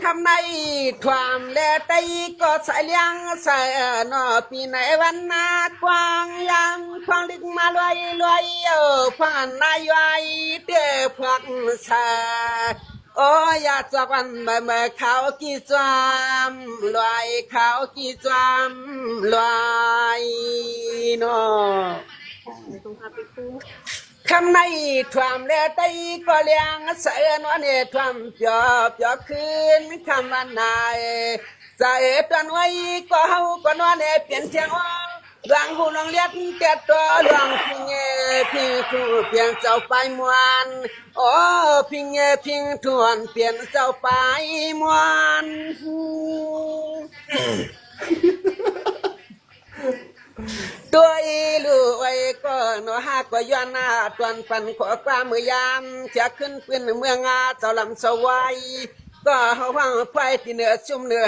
คำในความแลไตก็ใส่เลี้ยงใส่นอปีไหนวันนากวางยังควางดึกมาลอยลอยผ่านนายไว้เดือพักสาโอ้ยาจับวันเมื่อเขากี่จามลอยเขากี่จามลอยนอคำในความแลไตก็เลี้ยงใส่นอเนี่ยความเปียบเปียคืนคำวันนายใส่ตันไว้ก็เฮาก็นอนเนี่ยเปลี่ยนเสียงอ่อนหลังหูลองเลียดเตียตัวหลังพิงพี่ทูเปลี่ยนเจ้าไปมวนโอ้พิงพิงทวนเปลี่ยนเจ้าไปมวนตัวอีลูไว้ก็หนอหาก็ย้อนหน้าตวนปันขอความมือยามจะขึ้นปืนเมืองอาเจ้าลำสวายก็เฮาวังไฟที่เหนือชุ่มเหนือ